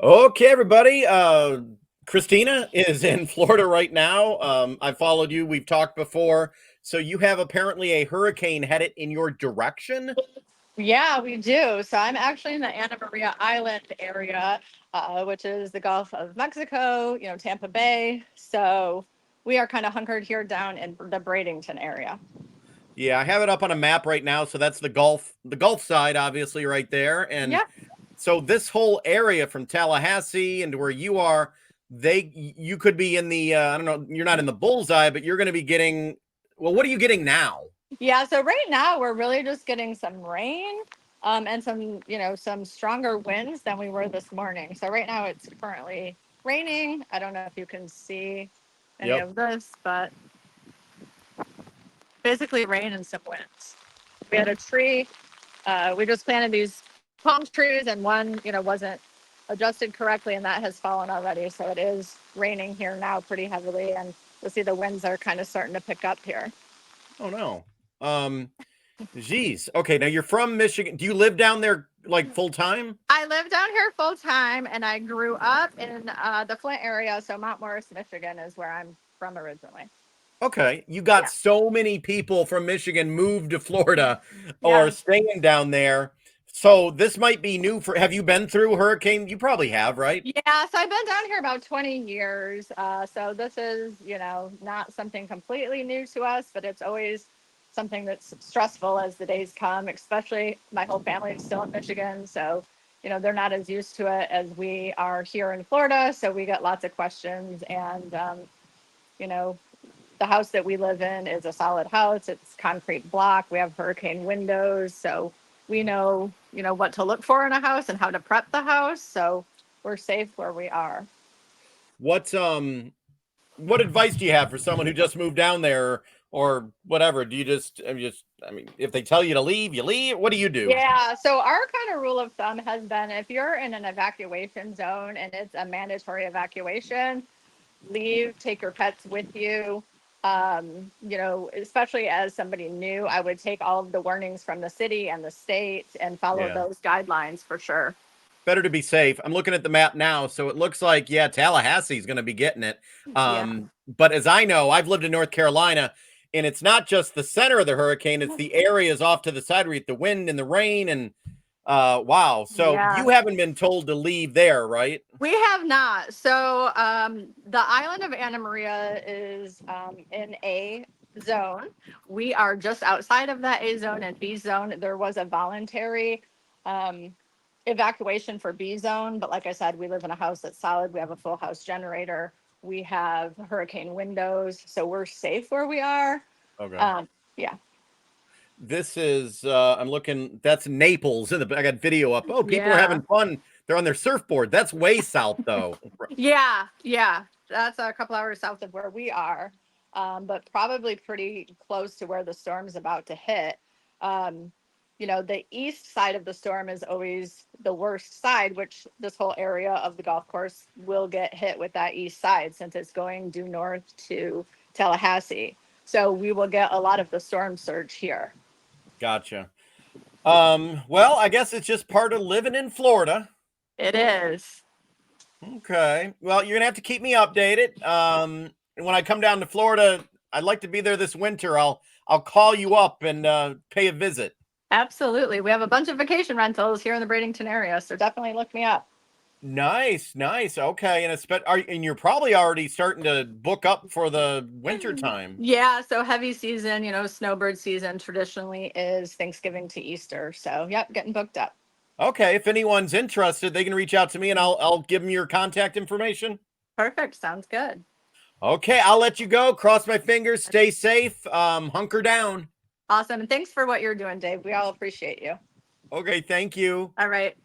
Okay, everybody. Christina is in Florida right now. I followed you. We've talked before. So you have apparently a hurricane headed in your direction. Yeah, we do. So I'm actually in the Anna Maria Island area, which is the Gulf of Mexico, Tampa Bay. So we are kind of hunkered here down in the Bradenton area. Yeah, I have it up on a map right now. So that's the Gulf side, obviously, right there. And Yeah. so this whole area from Tallahassee and where you are, you could be in the I don't know, you're not in the bullseye, but you're going to be getting. Well, what are you getting now? Yeah. So right now we're really just getting some rain, and some stronger winds than we were this morning. So right now it's currently raining. I don't know if you can see any Yep. of this, but basically rain and some winds. We had a tree. We just planted these palm trees, and one, wasn't adjusted correctly, and that has fallen already. So it is raining here now pretty heavily, and you'll see the winds are kind of starting to pick up here. Oh no. Um, Geez. Okay, now you're from Michigan. Do you live down there like full time? I live down here full time, and I grew up in the Flint area. So Mount Morris, Michigan, is where I'm from originally. Okay. You got Yeah. so many people from Michigan moved to Florida or Yeah. staying down there. So this might be new for have you been through hurricane? You probably have, right? Yeah, so I've been down here about 20 years. So this is, not something completely new to us, but it's always something that's stressful as the days come, especially my whole family is still in Michigan. So, they're not as used to it as we are here in Florida. So we get lots of questions. And, you know, the house that we live in is a solid house. It's concrete block. We have hurricane windows. So we know, what to look for in a house and how to prep the house. So we're safe where we are. What um what advice do you have for someone who just moved down there or whatever? Do you I mean, if they tell you to leave, you leave? What do you do? Yeah. So our kind of rule of thumb has been if you're in an evacuation zone and it's a mandatory evacuation, leave, take your pets with you. Especially as somebody new, I would take all of the warnings from the city and the state and follow Yeah. those guidelines for sure. Better to be safe. I'm looking at the map now, so it looks like yeah, Tallahassee's going to be getting it. Yeah. But as I know, I've lived in North Carolina, and it's not just the center of the hurricane; it's the areas off to the side where you get the wind and the rain. And wow, so Yeah. you haven't been told to leave there, right? We have not. So the island of Anna Maria is in A zone. We are just outside of that A zone and B zone. There was a voluntary um, evacuation for B zone, but like I said, we live in a house that's solid. We have a full house generator. We have hurricane windows, so we're safe where we are. Okay. Um, yeah, This is I'm looking. That's Naples. I got video up. Oh, people are yeah, having fun. They're on their surfboard. That's way south, though. yeah. That's a couple hours south of where we are, but probably pretty close to where the storm's about to hit. Um, the east side of the storm is always the worst side, which this whole area of the golf course will get hit with that east side since it's going due north to Tallahassee. So we will get a lot of the storm surge here. Gotcha. Well, I guess it's just part of living in Florida. It is. Okay. Well, you're gonna have to keep me updated. And when I come down to Florida, I'd like to be there this winter. I'll call you up and pay a visit. Absolutely. We have a bunch of vacation rentals here in the Bradenton area, so definitely look me up. Nice, nice. Okay, and you're probably already starting to book up for the winter time. Yeah, so heavy season, snowbird season traditionally is Thanksgiving to Easter. So, yep, getting booked up. Okay, if anyone's interested, they can reach out to me and I'll give them your contact information. Perfect. Sounds good. Okay, I'll let you go. Cross my fingers. Stay safe. Hunker down. Awesome. And thanks for what you're doing, Dave. We all appreciate you. Okay, thank you. All right.